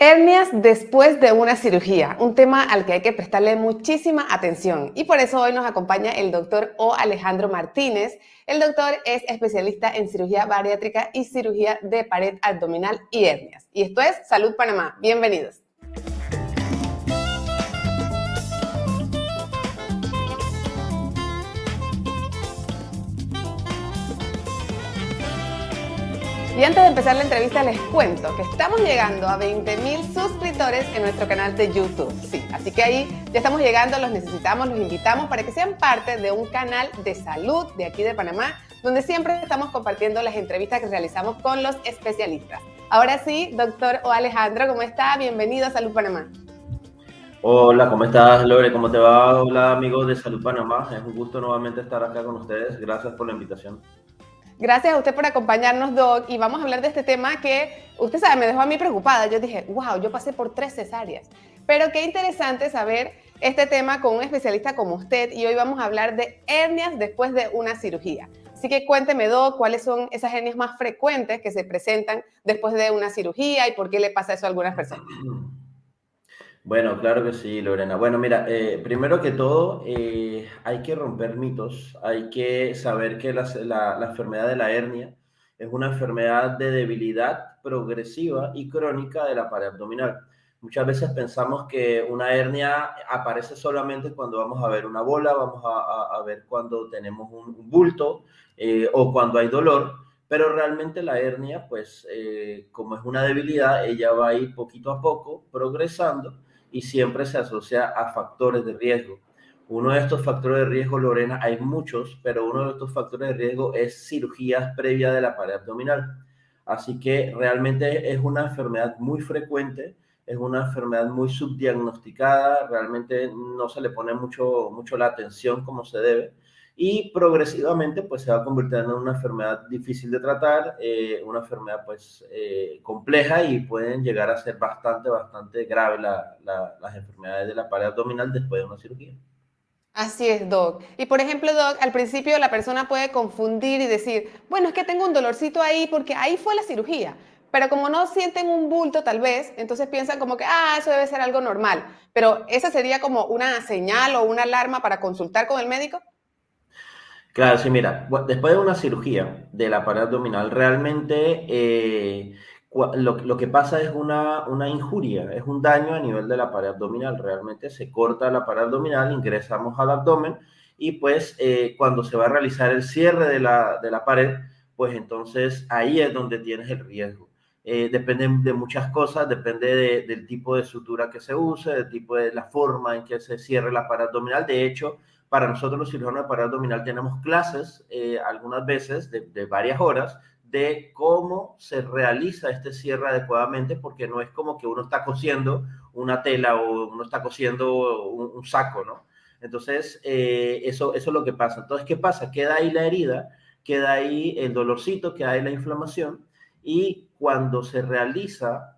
Hernias después de una cirugía, un tema al que hay que prestarle muchísima atención. Y por eso hoy nos acompaña el doctor O. Alejandro Martínez. El doctor es especialista en cirugía bariátrica y cirugía de pared abdominal y hernias. Y esto es Salud Panamá. Bienvenidos. Y antes de empezar la entrevista les cuento que estamos llegando a 20,000 suscriptores en nuestro canal de YouTube. Sí, así que ahí ya estamos llegando, los necesitamos, los invitamos para que sean parte de un canal de salud de aquí de Panamá, donde siempre estamos compartiendo las entrevistas que realizamos con los especialistas. Ahora sí, doctor O. Alejandro, ¿cómo está? Bienvenido a Salud Panamá. Hola, ¿cómo estás, Lore? ¿Cómo te va? Hola, amigos de Salud Panamá. Es un gusto nuevamente estar acá con ustedes. Gracias por la invitación. Gracias a usted por acompañarnos, Doc, y vamos a hablar de este tema que, usted sabe, me dejó a mí preocupada. Yo dije, wow, yo pasé por 3 cesáreas. Pero qué interesante saber este tema con un especialista como usted, y hoy vamos a hablar de hernias después de una cirugía. Así que cuénteme, Doc, cuáles son esas hernias más frecuentes que se presentan después de una cirugía y por qué le pasa eso a algunas personas. Bueno, claro que sí, Lorena. Bueno, mira, primero que todo, hay que romper mitos. Hay que saber que la enfermedad de la hernia es una enfermedad de debilidad progresiva y crónica de la pared abdominal. Muchas veces pensamos que una hernia aparece solamente cuando vamos a ver una bola, vamos a ver cuando tenemos un bulto o cuando hay dolor. Pero realmente la hernia, pues como es una debilidad, ella va a ir poquito a poco progresando y siempre se asocia a factores de riesgo. Uno de estos factores de riesgo, Lorena, hay muchos, pero uno de estos factores de riesgo es cirugías previas de la pared abdominal. Así que realmente es una enfermedad muy frecuente, es una enfermedad muy subdiagnosticada, realmente no se le pone mucho la atención como se debe y progresivamente pues se va convirtiendo en una enfermedad difícil de tratar, una enfermedad pues compleja y pueden llegar a ser bastante grave las enfermedades de la pared abdominal después de una cirugía. Así es, Doc. Y por ejemplo, Doc, al principio la persona puede confundir y decir, bueno, es que tengo un dolorcito ahí porque ahí fue la cirugía. Pero como no sienten un bulto tal vez, entonces piensan como que, eso debe ser algo normal. Pero esa sería como una señal o una alarma para consultar con el médico. Claro, sí, mira, después de una cirugía de la pared abdominal, realmente lo que pasa es una injuria, es un daño a nivel de la pared abdominal. Realmente se corta la pared abdominal, ingresamos al abdomen y pues cuando se va a realizar el cierre de la pared, pues entonces ahí es donde tienes el riesgo. Depende de muchas cosas, depende del tipo de sutura que se use, del tipo de la forma en que se cierre la pared abdominal. De hecho, para nosotros los cirujanos de pared abdominal tenemos clases algunas veces de varias horas de cómo se realiza este cierre adecuadamente, porque no es como que uno está cosiendo una tela o uno está cosiendo un saco, ¿no? Entonces, eso es lo que pasa. Entonces, ¿qué pasa? Queda ahí la herida, queda ahí el dolorcito, queda ahí la inflamación, y cuando se realiza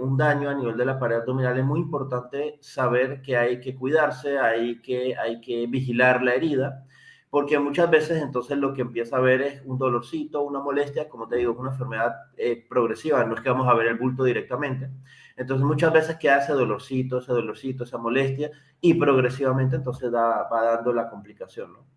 un daño a nivel de la pared abdominal, es muy importante saber que hay que cuidarse, hay que vigilar la herida, porque muchas veces entonces lo que empieza a ver es un dolorcito, una molestia, como te digo, es una enfermedad progresiva, no es que vamos a ver el bulto directamente. Entonces muchas veces queda ese dolorcito, esa molestia, y progresivamente entonces va dando la complicación, ¿no?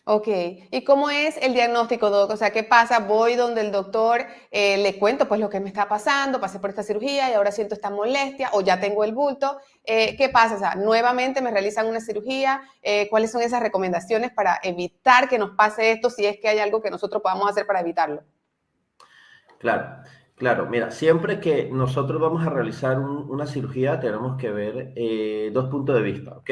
Ok, ¿y cómo es el diagnóstico, Doc? O sea, ¿qué pasa? Voy donde el doctor, le cuento pues lo que me está pasando, pasé por esta cirugía y ahora siento esta molestia o ya tengo el bulto. ¿Qué pasa? O sea, nuevamente me realizan una cirugía. ¿Cuáles son esas recomendaciones para evitar que nos pase esto si es que hay algo que nosotros podamos hacer para evitarlo? Claro, claro. Mira, siempre que nosotros vamos a realizar una cirugía, tenemos que ver dos puntos de vista, ¿ok?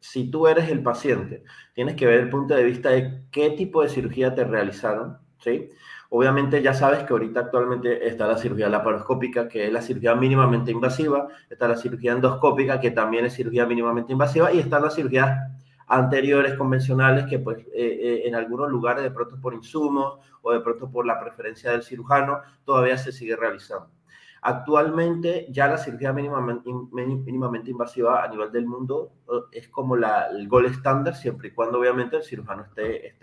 Si tú eres el paciente, tienes que ver el punto de vista de qué tipo de cirugía te realizaron, ¿sí? Obviamente ya sabes que ahorita actualmente está la cirugía laparoscópica, que es la cirugía mínimamente invasiva, está la cirugía endoscópica, que también es cirugía mínimamente invasiva, y están las cirugías anteriores convencionales que pues en algunos lugares de pronto por insumos o de pronto por la preferencia del cirujano todavía se sigue realizando. Actualmente ya la cirugía mínimamente invasiva a nivel del mundo es como el gold estándar, siempre y cuando obviamente el cirujano esté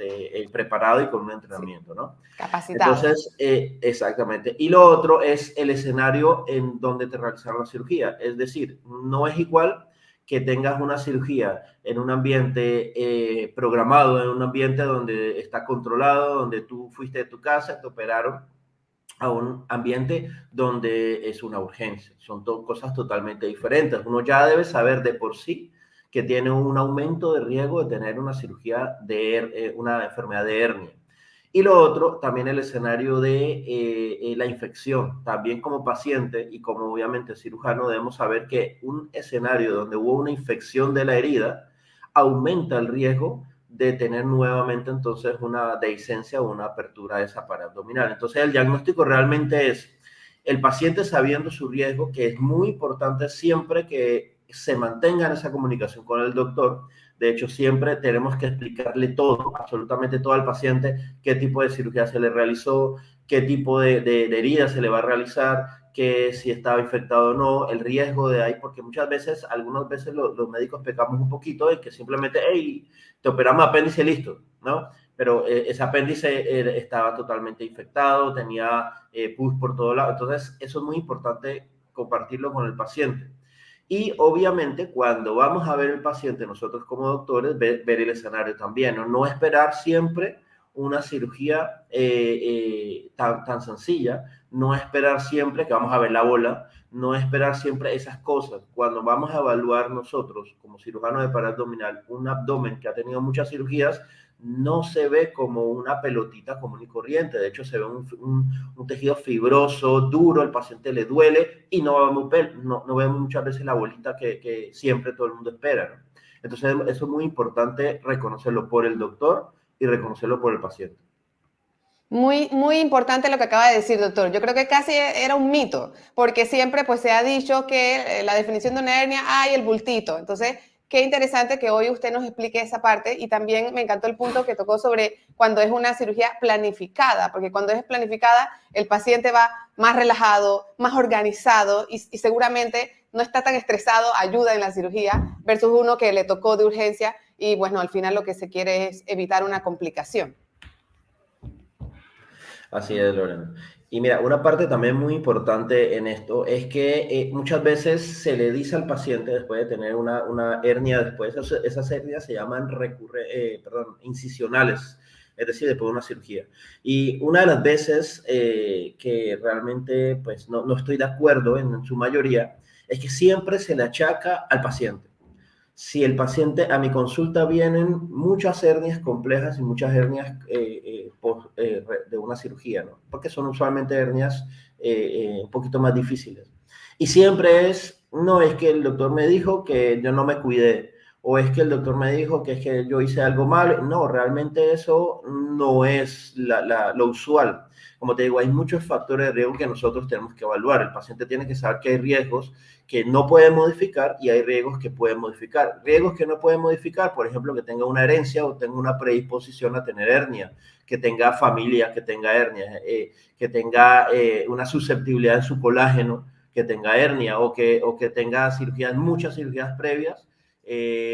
preparado y con un Sí, entrenamiento, ¿no? capacitado. Entonces, exactamente. Y lo otro es el escenario en donde te realizaron la cirugía. Es decir, no es igual que tengas una cirugía en un ambiente programado, en un ambiente donde está controlado, donde tú fuiste de tu casa, te operaron, a un ambiente donde es una urgencia. Son cosas totalmente diferentes. Uno ya debe saber de por sí que tiene un aumento de riesgo de tener una cirugía de una enfermedad de hernia. Y lo otro, también el escenario de la infección. También como paciente y como obviamente cirujano debemos saber que un escenario donde hubo una infección de la herida aumenta el riesgo de tener nuevamente entonces una dehiscencia o una apertura de esa pared abdominal. Entonces el diagnóstico realmente es el paciente sabiendo su riesgo, que es muy importante siempre que se mantenga en esa comunicación con el doctor. De hecho, siempre tenemos que explicarle todo, absolutamente todo al paciente, qué tipo de cirugía se le realizó, qué tipo de herida se le va a realizar, que si estaba infectado o no, el riesgo de ahí, porque muchas veces, algunas veces los médicos pecamos un poquito de que simplemente, hey, te operamos apéndice y listo, ¿no? Pero ese apéndice estaba totalmente infectado, tenía pus por todo lado, entonces eso es muy importante compartirlo con el paciente. Y obviamente cuando vamos a ver el paciente, nosotros como doctores, ver el escenario también, ¿no? No esperar siempre una cirugía tan sencilla, no esperar siempre que vamos a ver la bola, no esperar siempre esas cosas. Cuando vamos a evaluar nosotros como cirujano de pared abdominal un abdomen que ha tenido muchas cirugías, no se ve como una pelotita común y corriente. De hecho, se ve un tejido fibroso, duro, el paciente le duele y no vemos muchas veces la bolita que siempre todo el mundo espera, ¿no? Entonces, eso es muy importante reconocerlo por el doctor y reconocerlo por el paciente. Muy, muy importante lo que acaba de decir, doctor. Yo creo que casi era un mito, porque siempre pues se ha dicho que la definición de una hernia, hay el bultito. Entonces, qué interesante que hoy usted nos explique esa parte y también me encantó el punto que tocó sobre cuando es una cirugía planificada, porque cuando es planificada el paciente va más relajado, más organizado y seguramente no está tan estresado, ayuda en la cirugía, versus uno que le tocó de urgencia y bueno, al final lo que se quiere es evitar una complicación. Así es, Lorena. Y mira, una parte también muy importante en esto es que muchas veces se le dice al paciente después de tener una hernia después, esas hernias se llaman incisionales, es decir, después de una cirugía. Y una de las veces que realmente pues no estoy de acuerdo en su mayoría es que siempre se le achaca al paciente. Si el paciente, a mi consulta vienen muchas hernias complejas y muchas hernias de una cirugía, ¿no? Porque son usualmente hernias un poquito más difíciles. Y siempre no es que el doctor me dijo que yo no me cuidé, o es que el doctor me dijo que es que yo hice algo mal. No, realmente eso no es lo usual. Como te digo, hay muchos factores de riesgo que nosotros tenemos que evaluar. El paciente tiene que saber que hay riesgos que no puede modificar y hay riesgos que puede modificar. Riesgos que no puede modificar, por ejemplo, que tenga una herencia o tenga una predisposición a tener hernia, que tenga familia, que tenga hernia, que tenga una susceptibilidad en su colágeno, que tenga hernia o que tenga cirugías, muchas cirugías previas,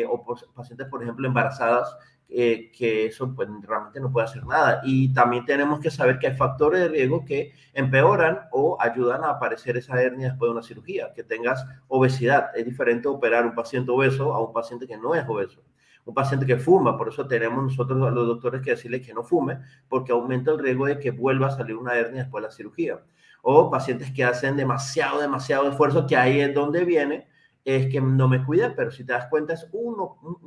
o pacientes, por ejemplo, embarazadas, que eso pues realmente no puede hacer nada. Y también tenemos que saber que hay factores de riesgo que empeoran o ayudan a aparecer esa hernia después de una cirugía, que tengas obesidad. Es diferente operar un paciente obeso a un paciente que no es obeso. Un paciente que fuma, por eso tenemos nosotros los doctores que decirle que no fume, porque aumenta el riesgo de que vuelva a salir una hernia después de la cirugía. O pacientes que hacen demasiado esfuerzo, que ahí es donde viene, es que no me cuida, pero si te das cuenta es una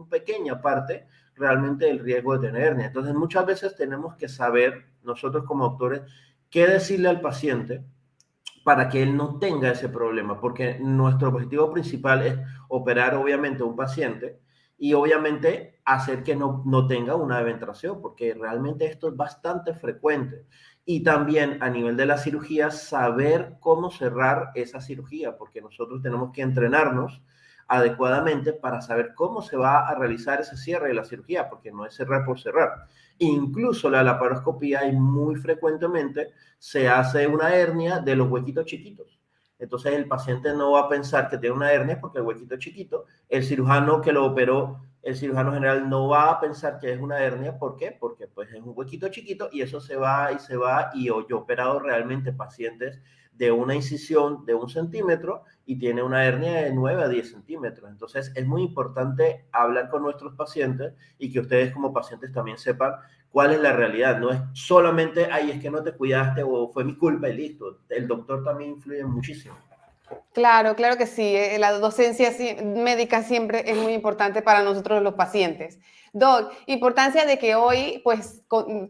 pequeña parte realmente del riesgo de tener hernia. Entonces muchas veces tenemos que saber, nosotros como doctores, qué decirle al paciente para que él no tenga ese problema, porque nuestro objetivo principal es operar obviamente a un paciente y obviamente hacer que no tenga una eventración, porque realmente esto es bastante frecuente. Y también a nivel de la cirugía, saber cómo cerrar esa cirugía, porque nosotros tenemos que entrenarnos adecuadamente para saber cómo se va a realizar ese cierre de la cirugía, porque no es cerrar por cerrar. Incluso la laparoscopía y muy frecuentemente se hace una hernia de los huequitos chiquitos. entonces el paciente no va a pensar que tiene una hernia porque el huequito es chiquito. El cirujano que lo operó, el cirujano general no va a pensar que es una hernia. ¿Por qué? Porque pues es un huequito chiquito y eso se va y se va. Y yo he operado realmente pacientes de una incisión de 1 centímetro y tiene una hernia de 9 a 10 centímetros. Entonces es muy importante hablar con nuestros pacientes y que ustedes como pacientes también sepan cuál es la realidad. No es solamente, ay, es que no te cuidaste o fue mi culpa y listo. El doctor también influye muchísimo. Claro, claro que sí. La docencia médica siempre es muy importante para nosotros los pacientes. Doc, importancia de que hoy, pues,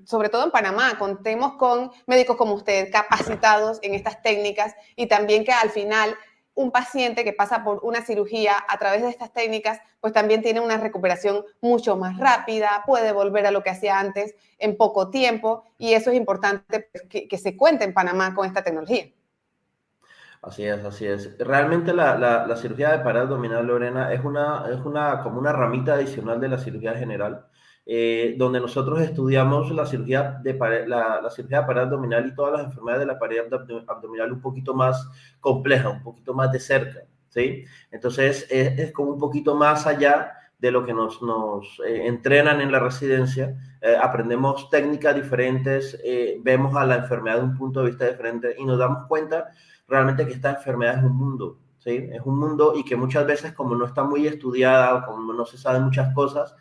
sobre todo en Panamá, contemos con médicos como usted, capacitados en estas técnicas y también que al final un paciente que pasa por una cirugía a través de estas técnicas, pues también tiene una recuperación mucho más rápida, puede volver a lo que hacía antes en poco tiempo y eso es importante pues, que se cuente en Panamá con esta tecnología. Así es, así es. Realmente la cirugía de pared abdominal, Lorena, como una ramita adicional de la cirugía general, donde nosotros estudiamos la cirugía la cirugía de pared abdominal y todas las enfermedades de la pared abdominal un poquito más compleja, un poquito más de cerca, ¿sí? Entonces, es como un poquito más allá de lo que nos entrenan en la residencia. Aprendemos técnicas diferentes, vemos a la enfermedad de un punto de vista diferente y nos damos cuenta realmente que esta enfermedad es un mundo, ¿sí? Es un mundo y que muchas veces como no está muy estudiada o como no se saben muchas cosas,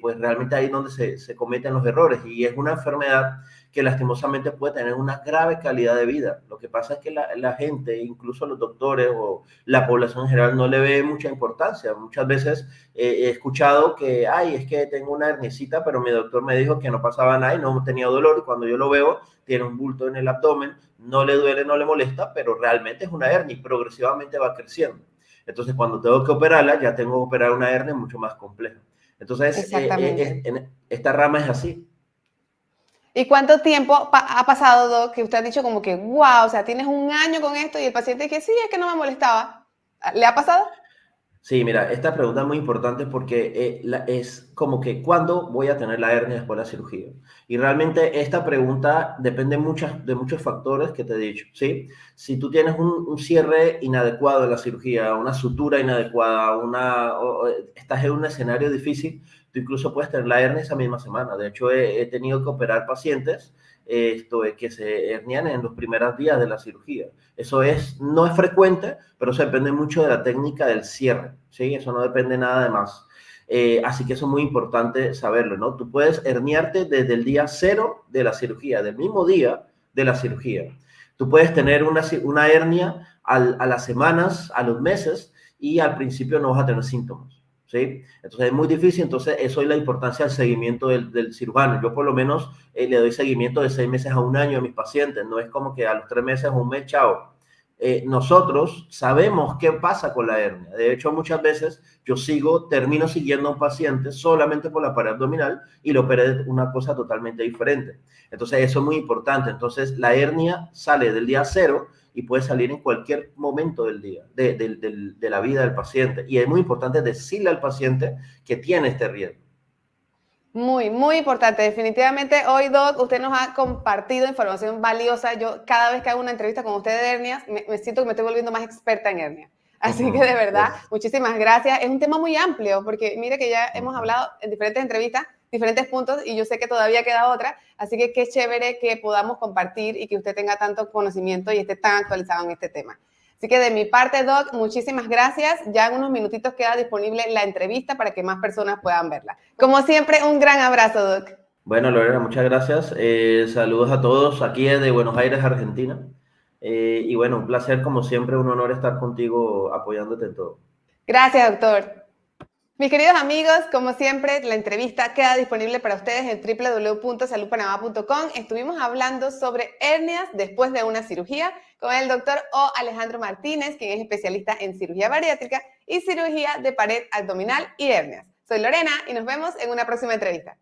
pues realmente ahí es donde se cometen los errores y es una enfermedad que lastimosamente puede tener una grave calidad de vida. Lo que pasa es que la gente, incluso los doctores o la población en general, no le ve mucha importancia. Muchas veces he escuchado que, ay, es que tengo una herniecita, pero mi doctor me dijo que no pasaba nada y no tenía dolor y cuando yo lo veo, tiene un bulto en el abdomen, no le duele, no le molesta, pero realmente es una hernia y progresivamente va creciendo. Entonces, cuando tengo que operarla, ya tengo que operar una hernia mucho más compleja. Entonces, Exactamente. esta rama es así. ¿Y cuánto tiempo ha pasado, Doc, que usted ha dicho como que, wow, o sea, tienes un año con esto y el paciente dice, sí, es que no me molestaba? ¿Le ha pasado? Sí, mira, esta pregunta es muy importante porque es como que ¿cuándo voy a tener la hernia después de la cirugía? Y realmente esta pregunta depende de muchos factores que te he dicho, ¿sí? Si tú tienes un cierre inadecuado en la cirugía, una sutura inadecuada, estás en un escenario difícil, tú incluso puedes tener la hernia esa misma semana. De hecho, he tenido que operar pacientes que se hernian en los primeros días de la cirugía. No es frecuente, pero eso depende mucho de la técnica del cierre, ¿sí? Eso no depende nada de más. Así que eso es muy importante saberlo, ¿no? Tú puedes herniarte desde el día cero de la cirugía, del mismo día de la cirugía. Tú puedes tener una hernia a las semanas, a los meses, y al principio no vas a tener síntomas. ¿Sí? Entonces es muy difícil, entonces eso es la importancia del seguimiento del cirujano. Yo por lo menos le doy seguimiento de 6 meses a un año a mis pacientes, no es como que a los 3 meses o un mes, chao. Nosotros sabemos qué pasa con la hernia. De hecho, muchas veces termino siguiendo a un paciente solamente por la pared abdominal y lo operé de una cosa totalmente diferente. Entonces, eso es muy importante. Entonces, la hernia sale del día cero y puede salir en cualquier momento del día, de la vida del paciente. Y es muy importante decirle al paciente que tiene este riesgo. Muy, muy importante. Definitivamente hoy, Doc, usted nos ha compartido información valiosa. Yo cada vez que hago una entrevista con usted de hernias, me siento que me estoy volviendo más experta en hernias. Uh Así que -huh. de verdad, Yes. muchísimas gracias. Es un tema muy amplio porque mire que ya hemos hablado en diferentes entrevistas, diferentes puntos y yo sé que todavía queda otra. Así que qué chévere que podamos compartir y que usted tenga tanto conocimiento y esté tan actualizado en este tema. Así que de mi parte, Doc, muchísimas gracias. Ya en unos minutitos queda disponible la entrevista para que más personas puedan verla. Como siempre, un gran abrazo, Doc. Bueno, Lorena, muchas gracias. Saludos a todos aquí desde Buenos Aires, Argentina. Y bueno, un placer, como siempre, un honor estar contigo apoyándote en todo. Gracias, doctor. Mis queridos amigos, como siempre, la entrevista queda disponible para ustedes en www.saludpanamá.com. Estuvimos hablando sobre hernias después de una cirugía con el doctor O. Alejandro Martínez, quien es especialista en cirugía bariátrica y cirugía de pared abdominal y hernias. Soy Lorena y nos vemos en una próxima entrevista.